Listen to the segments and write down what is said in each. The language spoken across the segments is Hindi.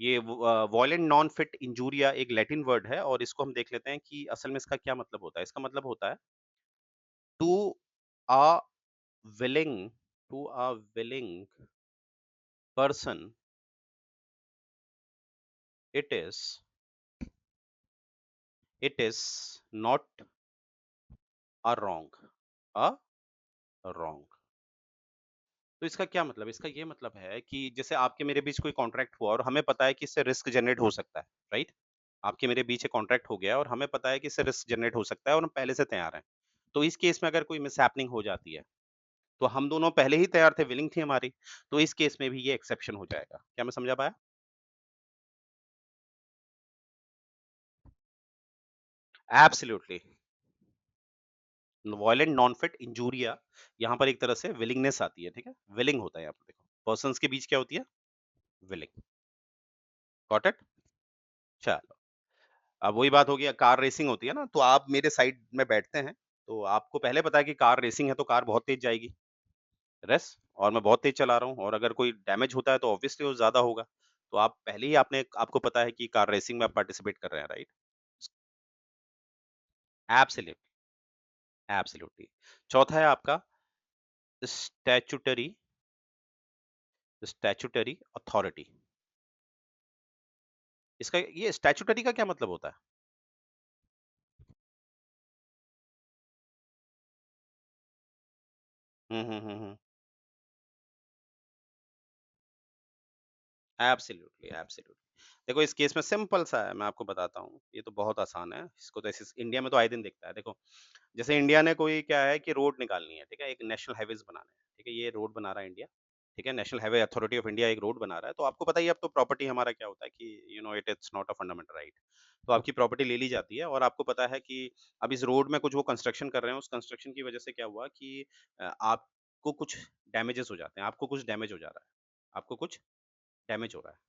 ये वॉयलेंट नॉन फिट इंजूरिया एक लैटिन वर्ड है और इसको हम देख लेते हैं कि असल में इसका क्या मतलब होता है। इसका मतलब होता है to a willing to a willing person it is not a wrong a wrong. तो इसका क्या मतलब है? इसका ये मतलब है कि जैसे आपके मेरे बीच कोई कॉन्ट्रैक्ट हुआ और हमें पता है कि इससे रिस्क जनरेट हो सकता है, राइट? आपके मेरे बीच एक कॉन्ट्रैक्ट हो गया और हमें पता है कि इससे रिस्क जनरेट हो सकता है और हम पहले से तैयार हैं। तो इस केस में अगर कोई मिसहैपनिंग हो जाती है, तो हम दोनों पहले ही तैयार थे, विलिंग थी हमारी, तो इस केस में भी ये एक्सेप्शन हो जाएगा। क्या मैं समझा पाया? Absolutely. Violent non fit injuria यहाँ पर एक तरह से विलिंगनेस आती है, ठीक है? विलिंग होता है यहाँ पर देखो। पर्सन्स के बीच क्या होती है? विलिंग। Got it? चलो। अब वही बात हो गई, कार रेसिंग होती है ना, तो आप मेरे साइड में बैठते हैं, तो आपको पहले पता है कि कार रेसिंग है तो कार बहुत तेज जाएगी, रेस और मैं बहुत तेज चला रहा हूँ और अगर कोई डैमेज होता है तो ऑब्वियसली वो ज़्यादा होगा। तो आप पहले ही आपने आपको पता है कि कार रेसिंग में आप पार्टिसिपेट कर रहे हैं, राइट? Absolutely, absolutely. चौथा है आपका स्टैट्यूटरी स्टैट्यूटरी अथॉरिटी। इसका ये स्टैट्यूटरी का क्या मतलब होता है? हुँ। Absolutely, absolutely. देखो इस केस में सिंपल सा है, मैं आपको बताता हूँ। ये तो बहुत आसान है। इसको तो ऐसे इंडिया में तो आए दिन दिखता है। देखो, जैसे इंडिया ने कोई क्या है कि रोड निकालनी है, ठीक है? एक नेशनल हाइवेज़ बनाने हैं, ठीक है? ये रोड बना रहा है इंडिया, ठीक है? National highway authority of India एक रोड बना रहा है, तो आपको पता ही है अब तो प्रॉपर्टी हमारा क्या होता है कि it's not a fundamental right. तो आपकी प्रॉपर्टी ले ली जाती है और आपको पता है कि अब इस रोड में कुछ वो कंस्ट्रक्शन कर रहे हैं, उस कंस्ट्रक्शन की वजह से क्या हुआ कि आपको कुछ डैमेजेस हो जाते हैं, आपको कुछ डैमेज हो जा रहा है, आपको कुछ डैमेज हो रहा है,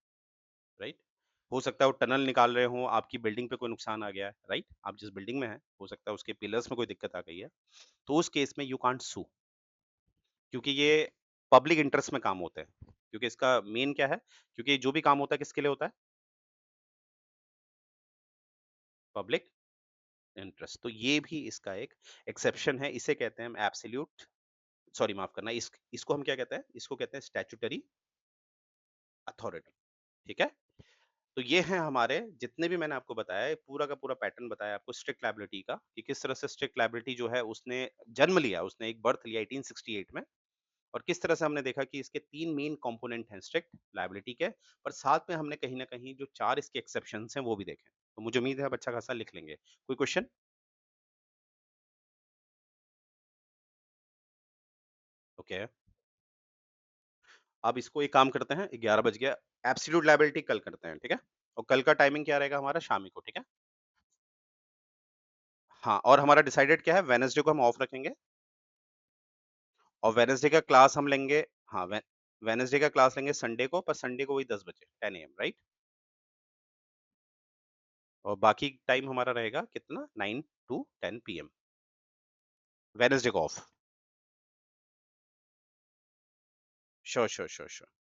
राइट? हो सकता है वो टनल निकाल रहे हों, आपकी बिल्डिंग पे कोई नुकसान आ गया है, राइट? आप जिस बिल्डिंग में हैं, हो सकता है उसके पिलर्स में कोई दिक्कत आ गई है, तो उस केस में यू कांट सू क्योंकि ये पब्लिक इंटरेस्ट में काम होते हैं। क्योंकि इसका मेन क्या है? क्योंकि जो भी काम होता है किसके लिए होता है? Public interest. तो ये भी इसका एक एक्सेप्शन है। इसे कहते हैं हम एब्सोल्यूट सॉरी माफ करना इसको हम क्या कहते हैं? इसको कहते हैं स्टैट्यूटरी अथॉरिटी। ठीक है? तो ये हैं हमारे जितने भी मैंने आपको बताया है, पूरा का पूरा पैटर्न बताया आपको स्ट्रिक्ट लायबिलिटी का कि किस तरह से स्ट्रिक्ट लायबिलिटी जो है उसने जन्म लिया, उसने एक बर्थ लिया 1868 में और किस तरह से हमने देखा कि इसके 3 मेन कंपोनेंट हैं स्ट्रिक्ट लायबिलिटी के और साथ में हमने कहीं न कहीं जो 4 इसके एक्सेप्शंस हैं वो भी देखे। तो मुझे उम्मीद है आप अच्छा खासा लिख लेंगे। कोई क्वेश्चन? ओके। अब इसको एक काम करते हैं 11 बज गया। एब्सोल्यूट लायबिलिटी कल करते हैं, ठीक है? और कल का टाइमिंग क्या रहेगा हमारा शाम को, ठीक है? हाँ, और हमारा डिसाइडेड क्या है वेडनेसडे को हम ऑफ रखेंगे और वेडनेसडे का क्लास हम लेंगे हाँ, वेडनेसडे का क्लास लेंगे संडे को पर संडे को वही 10 बजे 10 एएम राइट? और बाकी टाइम हमारा रहेगा कितना 9 टू 10 पीएम। वेडनेसडे को of. Sure, sure, sure, sure.